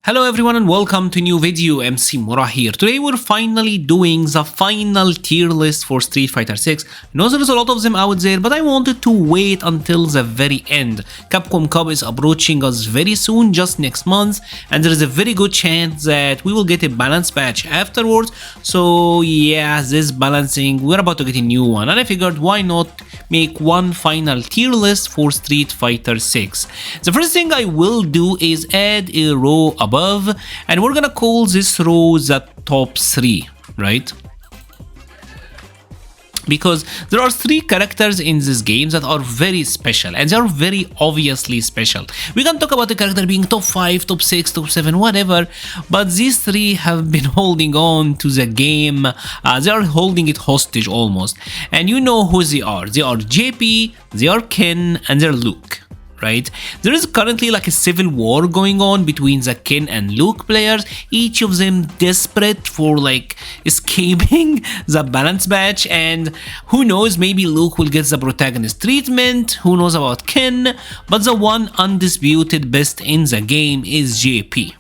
Hello everyone and welcome to new video. MC Mura here. Today we're finally doing the final tier list for Street Fighter 6. I know there's a lot of them out there, but I wanted to wait until the very end. Capcom Cup is approaching us very soon, just next month, and there is a very good chance that we will get a balance patch afterwards. So yeah, this balancing, we're about to get a new one, and I figured why not make one final tier list for Street Fighter 6. The first thing I will do is add a row above, and we're gonna call this row the top 3, right? Because there are 3 characters in this game that are very special, and they are very obviously special. We can talk about the character being top 5, top 6, top 7, whatever, but these 3 have been holding on to the game. They are holding it hostage almost, and you know who they are. They are JP, they are Ken, and they're Luke. Right? There is currently like a civil war going on between the Ken and Luke players, each of them desperate for like escaping the balance patch, and who knows, maybe Luke will get the protagonist treatment, who knows about Ken, but the one undisputed best in the game is JP.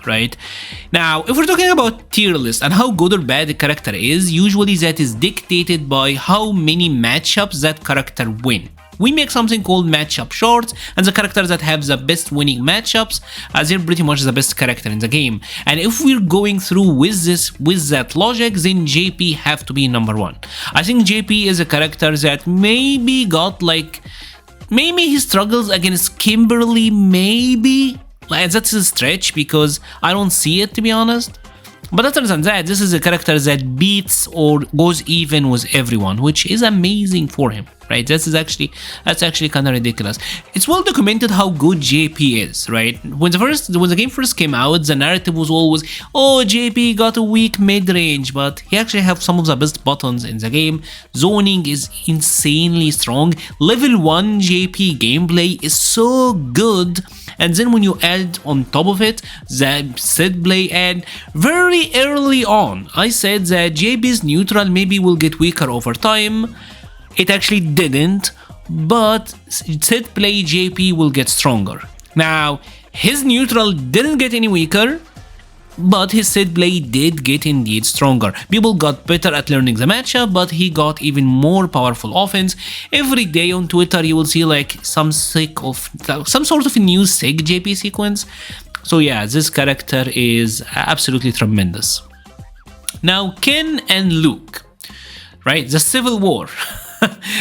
Right? Now, if we're talking about tier list and how good or bad the character is, usually that is dictated by how many matchups that character win. We make something called matchup shorts, and the characters that have the best winning matchups, they're pretty much the best character in the game. And if we're going through with that logic, then JP have to be number 1. I think JP is a character that maybe he struggles against Kimberly, maybe. Like, that's a stretch because I don't see it, to be honest. But other than that, this is a character that beats or goes even with everyone, which is amazing for him, right? That's actually kind of ridiculous. It's well documented how good JP is, right? When the game first came out, the narrative was always, oh, JP got a weak mid-range, but he actually has some of the best buttons in the game. Zoning is insanely strong. Level 1 JP gameplay is so good. And then when you add on top of it the set play, and very early on I said that JP's neutral maybe will get weaker over time. It actually didn't, but set play JP will get stronger. Now, his neutral didn't get any weaker, but his set play did get indeed stronger. People got better at learning the matchup, but he got even more powerful offense. Every day on Twitter you will see like some sort of a new sick JP sequence. So yeah, this character is absolutely tremendous. Now, Ken and Luke, right? The Civil War.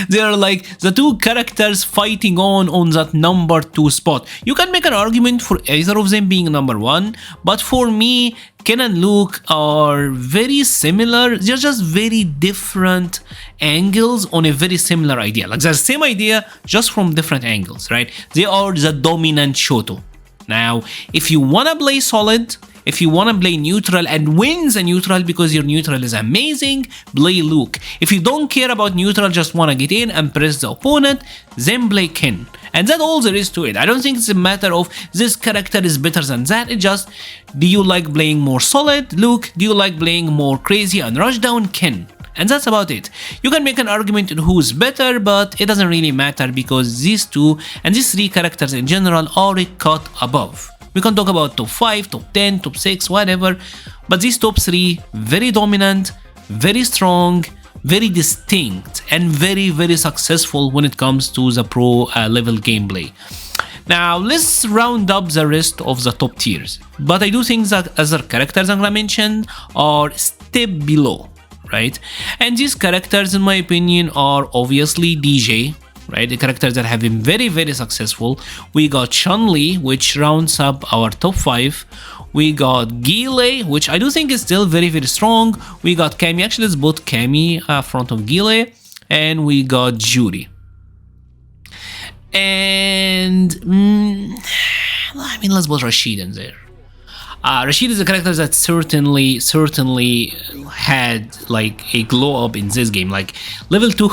They are like the 2 characters fighting on that number 2 spot. You can make an argument for either of them being number 1, but for me, Ken and Luke are very similar. They're just very different angles on a very similar idea. Like the same idea, just from different angles, right? They are the dominant Shoto. Now, if you wanna play solid, if you wanna play neutral and win the neutral because your neutral is amazing, play Luke. If you don't care about neutral, just wanna get in and press the opponent, then play Ken. And that's all there is to it. I don't think it's a matter of this character is better than that. It's just, do you like playing more solid, Luke? Do you like playing more crazy and rushdown, Ken? And that's about it. You can make an argument on who's better, but it doesn't really matter because these 2 and these 3 characters in general are a cut above. We can talk about top 5, top 10, top 6, whatever, but these top 3, very dominant, very strong, very distinct, and very, very successful when it comes to the pro level gameplay. Now, let's round up the rest of the top tiers, but I do think that other characters I'm gonna mention are step below, right? And these characters, in my opinion, are obviously DJ, right? The characters that have been very, very successful. We got Chun-Li, which rounds up our top 5. We got Guile, which I do think is still very, very strong. We got Cammy. Actually, let's put Cammy front of Guile. And we got Judy. And I mean, let's put Rashid in there. Rashid is a character that certainly had like a glow up in this game, like level 2.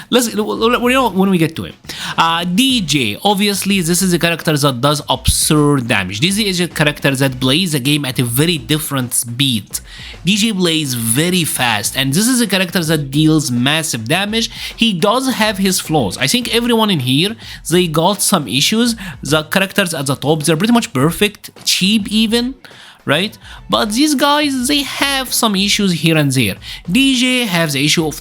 When we get to him. DJ, obviously this is a character that does absurd damage. This is a character that plays the game at a very different speed. DJ plays very fast, and this is a character that deals massive damage. He does have his flaws. I think everyone in here, they got some issues. The characters at the top, they're pretty much perfect, cheap even, right? But these guys, they have some issues here and there. DJ has the issue of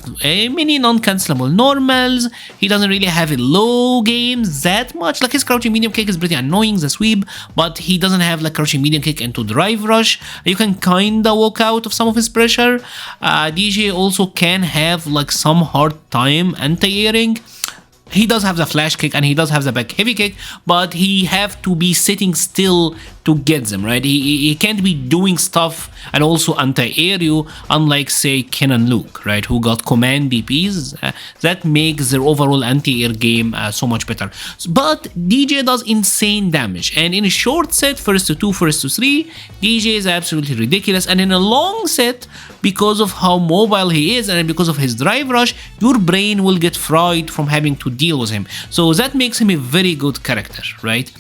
many non-cancelable normals. He doesn't really have a low game that much. Like his crouching medium kick is pretty annoying, the sweep, but he doesn't have like crouching medium kick into drive rush. You can kinda walk out of some of his pressure. DJ also can have like some hard time anti-airing. He does have the flash kick and he does have the back heavy kick, but he have to be sitting still to get them, right? He can't be doing stuff and also anti-air you, unlike say Ken and Luke, right? Who got command DPs. That makes their overall anti-air game so much better. But DJ does insane damage, and in a short set, first to 2, first to 3, DJ is absolutely ridiculous, and in a long set, because of how mobile he is and because of his drive rush, your brain will get fried from having to deal with him. So that makes him a very good character, right?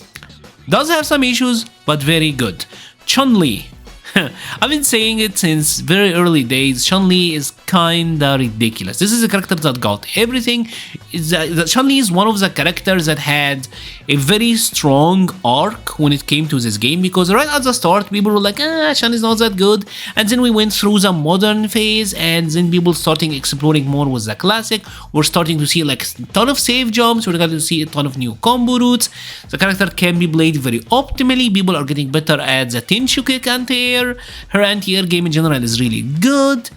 Does have some issues, but very good. Chun-Li. I've been saying it since very early days. Chun-Li is kinda ridiculous. This is a character that got everything. Chun-Li is one of the characters that had a very strong arc when it came to this game, because right at the start people were like, Chun is not that good, and then we went through the modern phase, and then people starting exploring more with the classic. We're starting to see like a ton of save jumps, we're going to see a ton of new combo routes. The character can be played very optimally. People are getting better at the Tenshu kick anti-air. Her anti-air game in general is really good.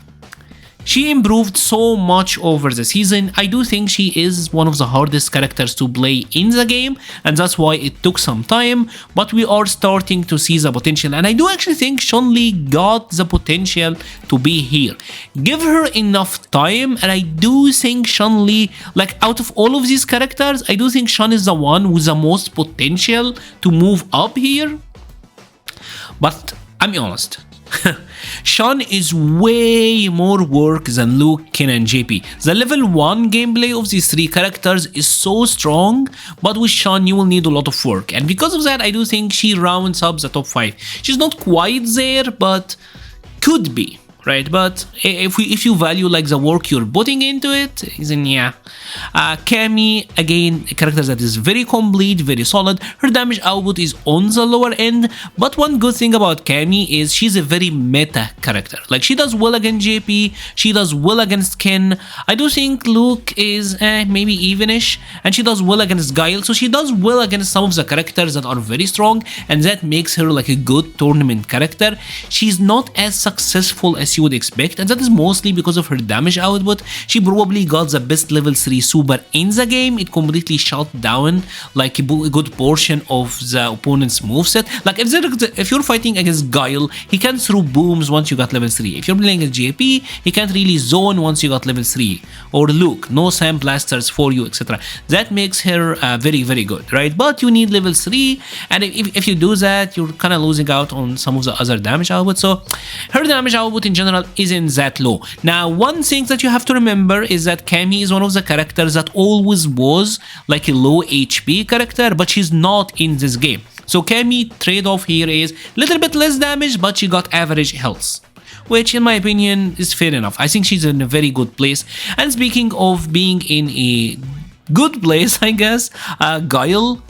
She improved so much over the season. I do think she is one of the hardest characters to play in the game, and that's why it took some time, but we are starting to see the potential, and I do actually think Chun-Li got the potential to be here. Give her enough time, and I do think Chun-Li, like out of all of these characters, I do think Chun is the one with the most potential to move up here. But I'm honest, Sean is way more work than Luke, Ken, and JP. The level 1 gameplay of these 3 characters is so strong, but with Sean you will need a lot of work, and because of that I do think she rounds up the top 5. She's not quite there, but could be. Right, but if you value like the work you're putting into it, then yeah. Cammy, again, a character that is very complete, very solid. Her damage output is on the lower end, but one good thing about Cammy is she's a very meta character. Like she does well against JP, she does well against Ken. I do think Luke is maybe evenish, and she does well against Guile, so she does well against some of the characters that are very strong, and that makes her like a good tournament character. She's not as successful as you would expect, and that is mostly because of her damage output. She probably got the best level 3 super in the game. It completely shut down like a good portion of the opponent's moveset. Like if you're fighting against Guile, he can throw booms once you got level 3. If you're playing against JP, he can't really zone once you got level 3. Or Luke, no sand blasters for you, etc. That makes her very, very good, right? But you need level 3, and if you do that, you're kind of losing out on some of the other damage output. So her damage output in general isn't that low. Now, one thing that you have to remember is that Cammy is one of the characters that always was like a low HP character, but she's not in this game. So Cammy trade-off here is a little bit less damage, but she got average health, which in my opinion is fair enough. I think she's in a very good place. And speaking of being in a good place, I guess, Guile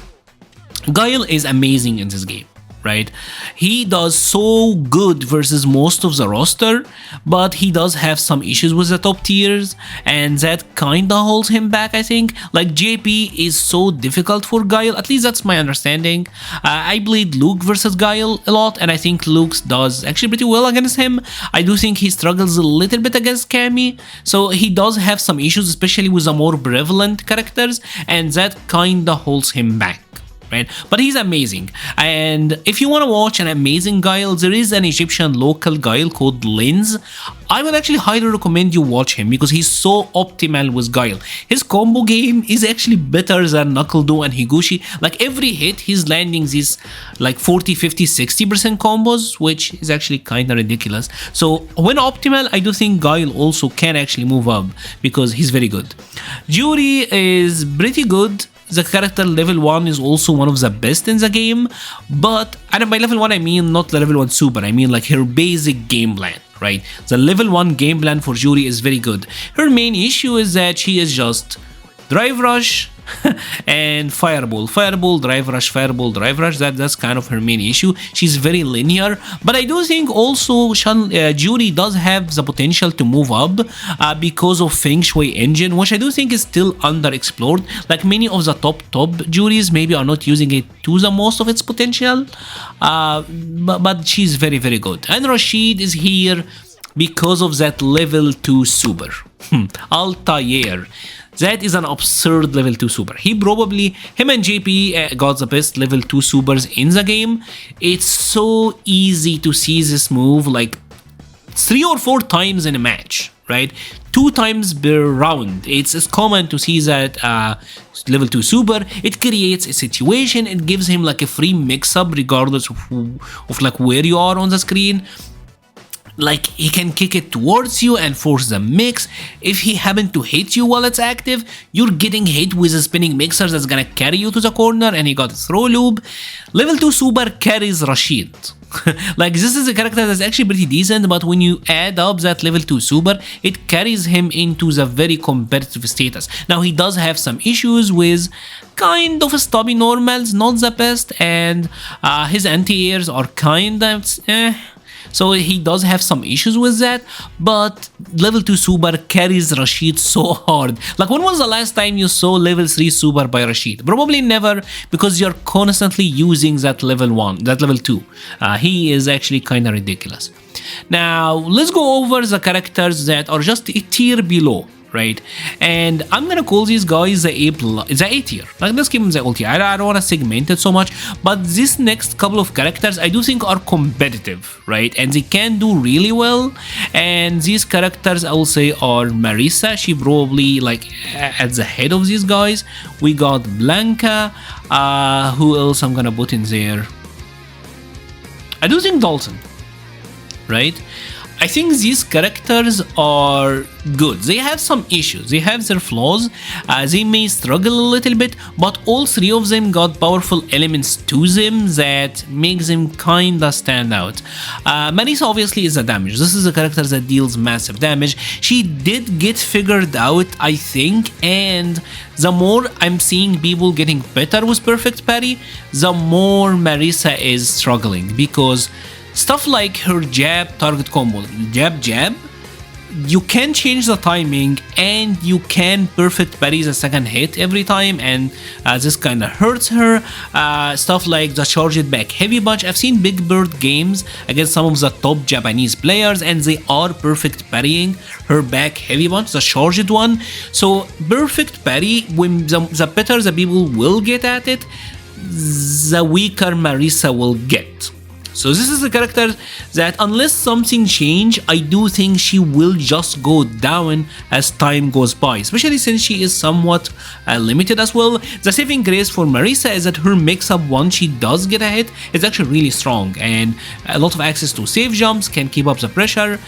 is amazing in this game. Right, he does so good versus most of the roster, but he does have some issues with the top tiers, and that kinda holds him back, I think. Like JP is so difficult for Guile, at least that's my understanding. I played Luke versus Guile a lot, and I think Luke does actually pretty well against him. I do think he struggles a little bit against Cammy, so he does have some issues, especially with the more prevalent characters, and that kinda holds him back. Right? But he's amazing, and if you want to watch an amazing Guile, there is an Egyptian local Guile called Lens. I would actually highly recommend you watch him because he's so optimal with Guile. His combo game is actually better than NuckleDo and Higuchi. Like every hit he's landing these like 40, 50, 60% combos, which is actually kind of ridiculous. So when optimal, I do think Guile also can actually move up because he's very good. Jury is pretty good. The character level 1 is also one of the best in the game, but and by level 1 I mean not the level 1 super, I mean like her basic game plan, right? The level 1 game plan for Jury is very good. Her main issue is that she is just drive rush, and fireball, drive rush, fireball, drive rush. That's kind of her main issue. She's very linear, but I do think also Judy does have the potential to move up because of Feng Shui engine, which I do think is still underexplored. Like many of the top Juries maybe are not using it to the most of its potential, but she's very, very good. And Rashid is here because of that level 2 super. Altair. That is an absurd level 2 super. Him and JP got the best level 2 supers in the game. It's so easy to see this move like 3 or 4 times in a match, right? 2 times per round. It's common to see that level 2 super. It creates a situation. It gives him like a free mix-up regardless of like where you are on the screen. Like he can kick it towards you and force the mix. If he happened to hit you while it's active, you're getting hit with a spinning mixer that's gonna carry you to the corner, and he got a throw loop. Level 2 super carries Rashid. Like this is a character that's actually pretty decent, but when you add up that level 2 super, it carries him into the very competitive status. Now he does have some issues with kind of stubby normals, not the best, and his anti-airs are kind of so he does have some issues with that, but level 2 super carries Rashid so hard. Like when was the last time you saw level 3 super by Rashid? Probably never, because you're constantly using that level 2. He is actually kind of ridiculous. Now let's go over the characters that are just a tier below, right? And I'm gonna call these guys the A tier. Like let's give them the ulti. I don't want to segment it so much, but this next couple of characters I do think are competitive, right? And they can do really well. And these characters I will say are Marisa. She probably like at the head of these guys. We got Blanca. Who else I'm gonna put in there? I do think Dalton, right? I think these characters are good. They have some issues. They have their flaws. They may struggle a little bit, but all 3 of them got powerful elements to them that makes them kinda stand out. Marisa obviously is a damage. This is a character that deals massive damage. She did get figured out, I think, and the more I'm seeing people getting better with perfect parry, the more Marisa is struggling, because stuff like her jab target combo, jab, you can change the timing and you can perfect parry the second hit every time, and this kind of hurts her. Stuff like the charged back heavy punch. I've seen Big Bird games against some of the top Japanese players and they are perfect parrying her back heavy punch, the charged one. So perfect parry, when the better the people will get at it, the weaker Marisa will get. So this is a character that unless something change, I do think she will just go down as time goes by, especially since she is somewhat limited as well. The saving grace for Marisa is that her mix-up once she does get a hit is actually really strong, and a lot of access to safe jumps can keep up the pressure.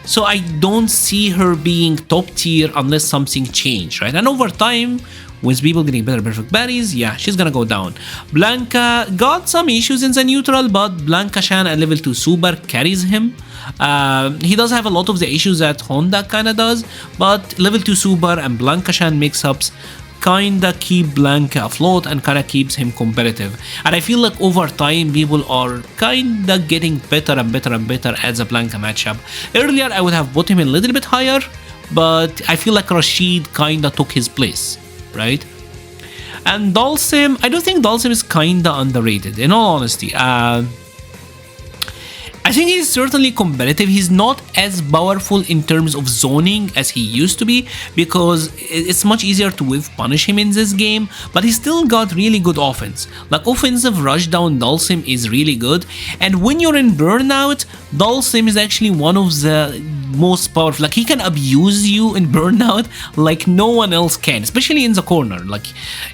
So I don't see her being top tier unless something change, right? And over time, with people getting better perfect parries, yeah, she's gonna go down. Blanca got some issues in the neutral, but Blanca Shan at level 2 super carries him. He does have a lot of the issues that Honda kinda does, but level 2 super and Blanca Shan mix-ups kinda keep Blanca afloat and kinda keeps him competitive. And I feel like over time people are kinda getting better and better and better at the Blanca matchup. Earlier I would have put him a little bit higher, but I feel like Rashid kinda took his place, right? And Dhalsim, I do think Dhalsim is kinda underrated, in all honesty. I think he's certainly competitive. He's not as powerful in terms of zoning as he used to be, because it's much easier to whiff punish him in this game, but he still got really good offense. Like offensive rush down Dhalsim is really good, and when you're in burnout, Dhalsim is actually one of the most powerful. Like he can abuse you in burnout like no one else can, especially in the corner. Like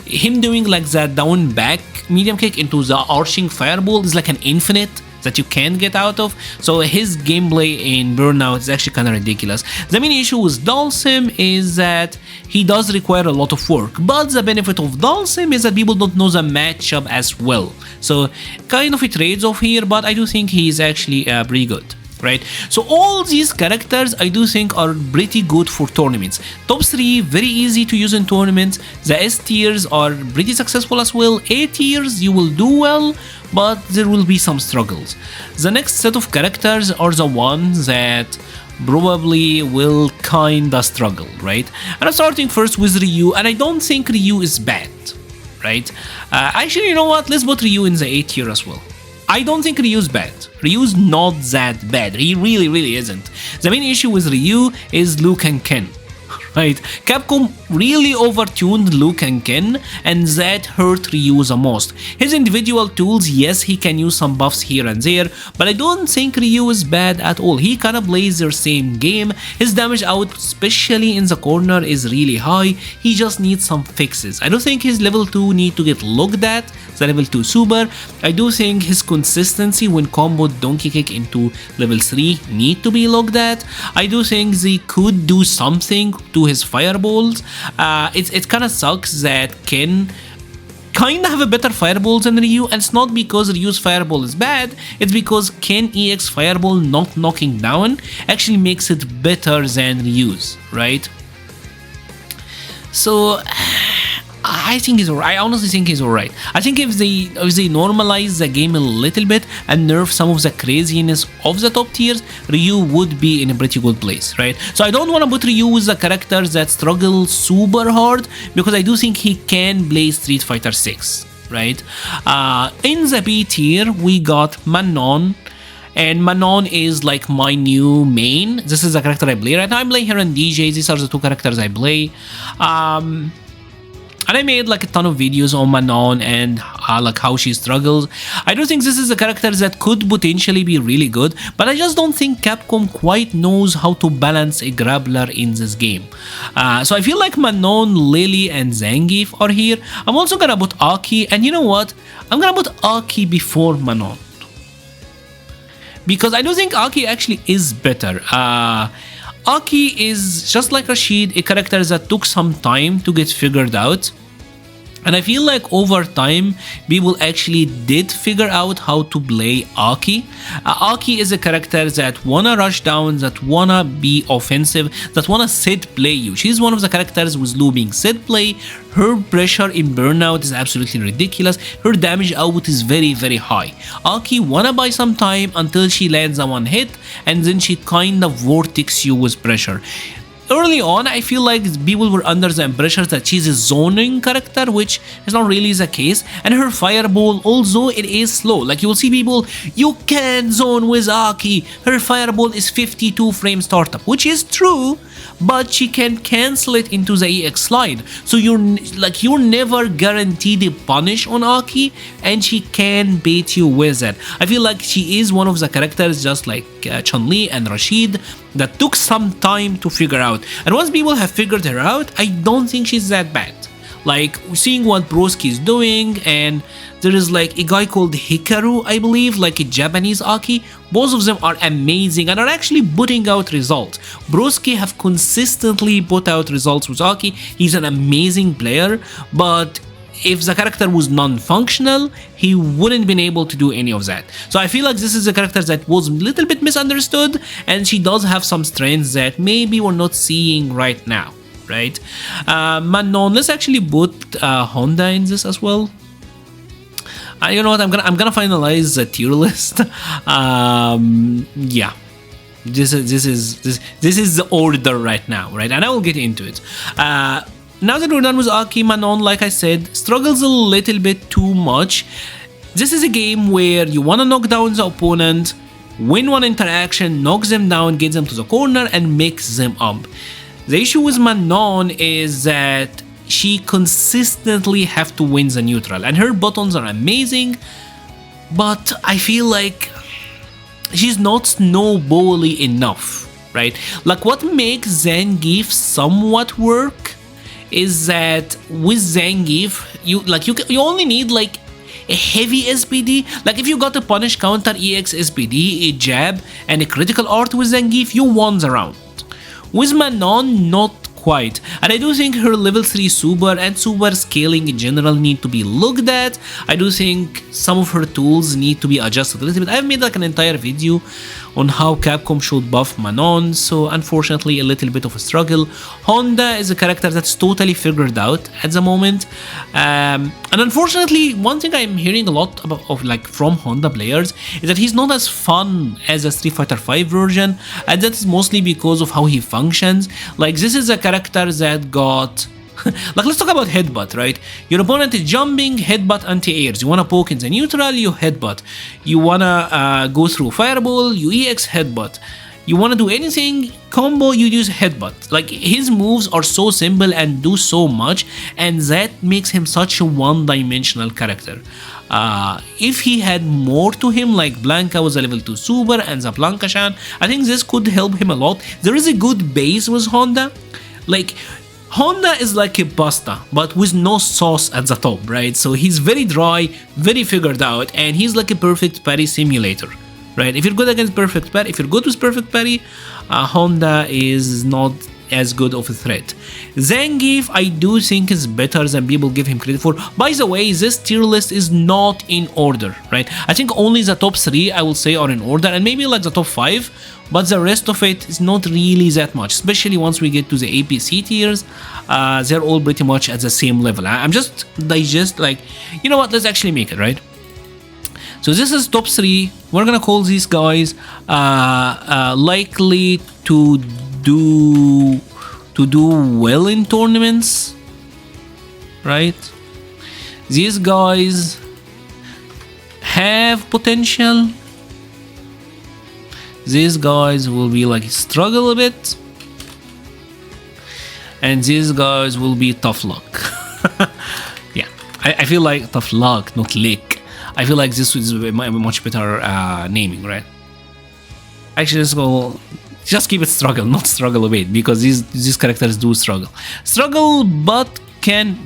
him doing like that down back medium kick into the arching fireball is like an infinite that you can't get out of. So his gameplay in burnout is actually kind of ridiculous. The main issue with Dhalsim is that he does require a lot of work, but the benefit of Dhalsim is that people don't know the matchup as well. So kind of a trades off here, but I do think he's actually pretty good. right? So all these characters I do think are pretty good for tournaments. Top 3 very easy to use in tournaments. The S tiers are pretty successful as well. A tiers you will do well, but there will be some struggles. The next set of characters are the ones that probably will kinda struggle, right? And I'm starting first with Ryu, and I don't think Ryu is bad, right? Actually, you know what? Let's put Ryu in the A tier as well. I don't think Ryu's bad. Ryu's not that bad. He really isn't. The main issue with Ryu is Luke and Ken. Right? Capcom really overtuned Luke and Ken, and that hurt Ryu the most. His individual tools, yes, he can use some buffs here and there, but I don't think Ryu is bad at all. He kinda plays their same game. His damage out, especially in the corner, is really high. He just needs some fixes. I don't think his level 2 need to get looked at, the level 2 super. I do think his consistency when combo donkey kick into level 3 need to be looked at. I do think they could do something to his fireballs. It kind of sucks that Ken kind of have a better fireballs than Ryu, and it's not because Ryu's fireball is bad, it's because Ken EX fireball not knocking down actually makes it better than Ryu's, right? So I think he's alright. I honestly think he's alright. I think if they normalize the game a little bit and nerf some of the craziness of the top tiers, Ryu would be in a pretty good place, right? So I don't want to put Ryu with the characters that struggle super hard, because I do think he can play Street Fighter 6, right? In the B tier, we got Manon. And Manon is like my new main. This is the character I play right now. I'm playing her and DJ. These are the two characters I play. And I made like a ton of videos on Manon and like how she struggles. I do think this is a character that could potentially be really good, but I just don't think Capcom quite knows how to balance a grappler in this game. So I feel like Manon, Lily, and Zangief are here. I'm also gonna put Aki, and you know what? I'm gonna put Aki before Manon, because I do think Aki actually is better. Aki is, just like Rashid, a character that took some time to get figured out. And I feel like over time, people actually did figure out how to play Aki. Aki is a character that wanna rush down, that wanna be offensive, that wanna set play you. She's one of the characters with looping set play. Her pressure in burnout is absolutely ridiculous. Her damage output is very high. Aki wanna buy some time until she lands a one hit, and then she kind of vortex you with pressure. Early on, I feel like people were under the impression that she's a zoning character, which is not really the case. And her fireball, although it is slow, like you will see people, you can't zone with Aki. Her fireball is 52 frame startup, which is true, but she can cancel it into the EX slide. So you're never guaranteed a punish on Aki, and she can bait you with it. I feel like she is one of the characters, just like Chun-Li and Rashid, that took some time to figure out. And once people have figured her out, I don't think she's that bad. Like, seeing what Broski is doing, and there is like a guy called Hikaru, I believe, like a Japanese Aki. Both of them are amazing and are actually putting out results. Broski have consistently put out results with Aki. He's an amazing player, but if the character was non-functional, he wouldn't been able to do any of that. So I feel like this is a character that was a little bit misunderstood, and she does have some strengths that maybe we're not seeing right now, right? Manon, let's actually put Honda in this as well. You know what? I'm gonna finalize the tier list. Yeah. This is the order right now, right? And I will get into it. Now that we're done with Aki, Manon, like I said, struggles a little bit too much. This is a game where you want to knock down the opponent, win one interaction, knock them down, get them to the corner, and mix them up. The issue with Manon is that she consistently have to win the neutral, and her buttons are amazing, but I feel like she's not snowbally enough, right? Like, what makes Zangief somewhat work is that with Zangief, you only need like a heavy SPD. Like, if you got a punish counter EX SPD, a jab, and a critical art with Zangief, you won the round. With Manon, not quite. And I do think her level 3 super and super scaling in general need to be looked at. I do think some of her tools need to be adjusted a little bit. I've made like an entire video on how Capcom should buff Manon, so unfortunately a little bit of a struggle. Honda is a character that's totally figured out at the moment, and unfortunately one thing I'm hearing a lot about from Honda players is that he's not as fun as a Street Fighter V version, and that is mostly because of how he functions. Like, this is a character that got like, let's talk about headbutt, right? Your opponent is jumping, headbutt anti-airs. You wanna poke in the neutral, you headbutt. You wanna go through fireball, you EX headbutt. You wanna do anything combo, you use headbutt. Like, his moves are so simple and do so much, and that makes him such a one-dimensional character. If he had more to him, like Blanca was a level 2 super and the Blanca-chan, I think this could help him a lot. There is a good base with Honda. Like, Honda is like a pasta, but with no sauce at the top, right? So he's very dry, very figured out, and he's like a perfect parry simulator, right? If you're good against perfect parry, if you're good with perfect parry, Honda is not as good of a threat. Zangief, I do think is better than people give him credit for. By the way, this tier list is not in order, right? I think only the top 3 I will say are in order, and maybe like the top 5, but the rest of it is not really that much, especially once we get to the APC tiers. They're all pretty much at the same level. I'm just like, you know what, let's actually make it, right? So this is top 3. We're gonna call these guys likely to do well in tournaments, right? These guys have potential. These guys will be like struggle a bit, and these guys will be tough luck. Yeah, I feel like tough luck, not lick. I feel like this is a much better naming, right? Actually, let's go. Just keep it struggle, not struggle a bit, because these characters do struggle. Struggle, but can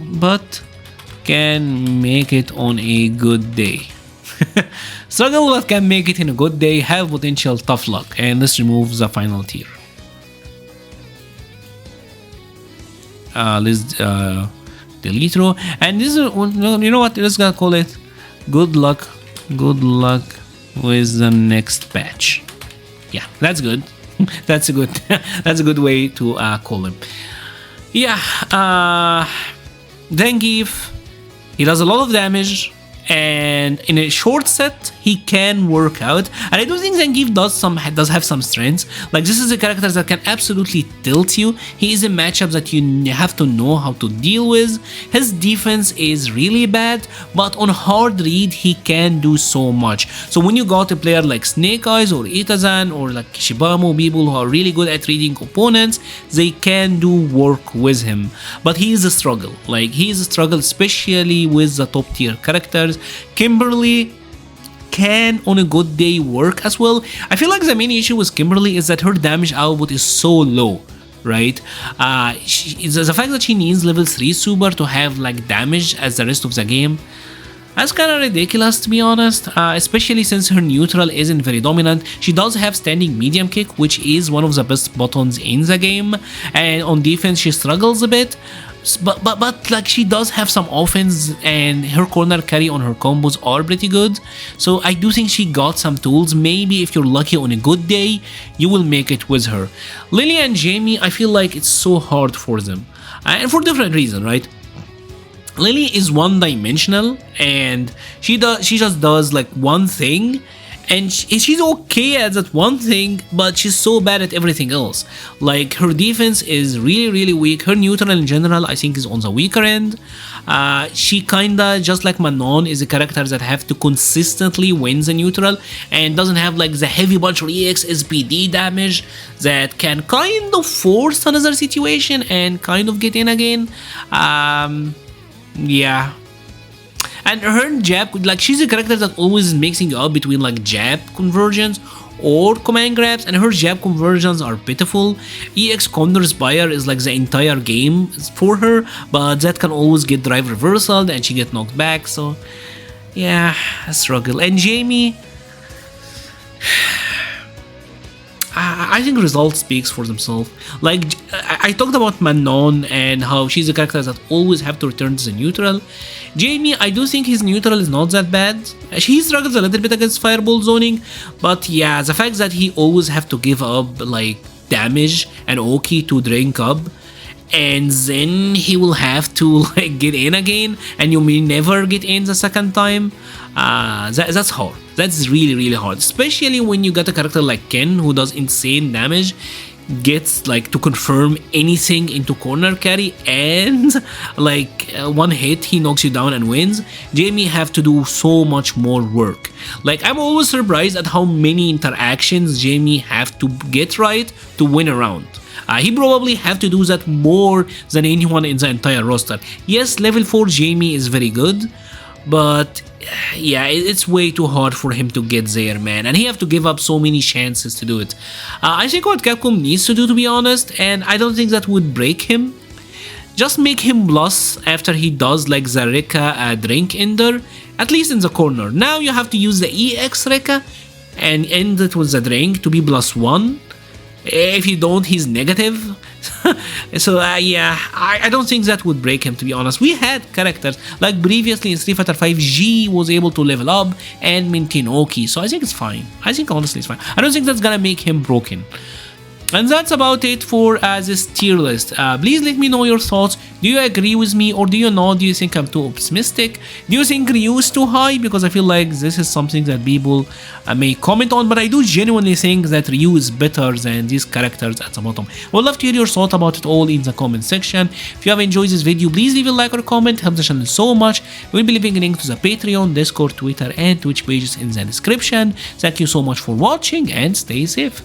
make it on a good day. Struggle, but can make it in a good day. Have potential, tough luck. And let's remove the final tier. Let's delete row. And this is, you know what? Let's gonna call it good luck. Good luck with the next patch. Yeah, that's good. That's a good way to call him. Yeah, Zangief, he does a lot of damage, and in a short set he can work out, and I do think Zangief does have some strengths. Like, this is a character that can absolutely tilt you. He is a matchup that you have to know how to deal with. His defense is really bad, but on hard read he can do so much. So when you got a player like Snake Eyes or Itazan or like Kishibamu, people who are really good at reading opponents, they can do work with him. But he is a struggle. Like, he is a struggle, especially with the top tier characters. Kimberly can on a good day work as well. I feel like the main issue with Kimberly is that her damage output is so low, right? The fact that she needs level 3 super to have like damage as the rest of the game, that's kind of ridiculous, to be honest, especially since her neutral isn't very dominant. She does have standing medium kick, which is one of the best buttons in the game, and on defense she struggles a bit. But like, she does have some offense, and her corner carry on her combos are pretty good. So I do think she got some tools. Maybe if you're lucky on a good day, you will make it with her. Lily and Jamie, I feel like it's so hard for them, and for different reasons, right? Lily is one-dimensional, and she just does like one thing, and she's okay at that one thing, but she's so bad at everything else. Like, her defense is really weak. Her neutral in general, I think, is on the weaker end. She kinda, just like Manon, is a character that have to consistently win the neutral and doesn't have like the heavy bunch or EX SPD damage that can kind of force another situation and kind of get in again. Yeah. And her jab, like, she's a character that always is mixing up between like jab conversions or command grabs, and her jab conversions are pitiful. EX Condor Spire is like the entire game for her, but that can always get drive reversal and she get knocked back, so yeah, a struggle. And Jamie, I think results speaks for themselves. Like I talked about Manon and how she's a character that always have to return to the neutral. Jamie, I do think his neutral is not that bad. He struggles a little bit against fireball zoning, but yeah, the fact that he always have to give up like damage and Oki to drink up, and then he will have to like get in again, and you may never get in the second time. That's hard. That's really hard, especially when you got a character like Ken who does insane damage, gets like to confirm anything into corner carry, and like one hit he knocks you down and wins. Jamie have to do so much more work. Like I'm always surprised at how many interactions Jamie have to get right to win a round. He probably have to do that more than anyone in the entire roster. Yes, level 4 Jamie is very good, but yeah, it's way too hard for him to get there, man, and he have to give up so many chances to do it. I think what Capcom needs to do, to be honest, and I don't think that would break him, just make him plus after he does like the Rekka drink ender, at least in the corner. Now you have to use the EX Rekka and end it with the drink to be +1. If you don't, he's negative. So yeah, I don't think that would break him, to be honest. We had characters like previously in Street Fighter 5, G was able to level up and maintain Oki, so I think it's fine. I think honestly it's fine. I don't think that's gonna make him broken. And that's about it for this tier list. Please let me know your thoughts. Do you agree with me, or do you not? Do you think I'm too optimistic? Do you think Ryu is too high? Because I feel like this is something that people may comment on, but I do genuinely think that Ryu is better than these characters at the bottom. I would love to hear your thoughts about it all in the comment section. If you have enjoyed this video, please leave a like or a comment. It helps the channel so much. We'll be leaving a link to the Patreon, Discord, Twitter, and Twitch pages in the description. Thank you so much for watching, and stay safe.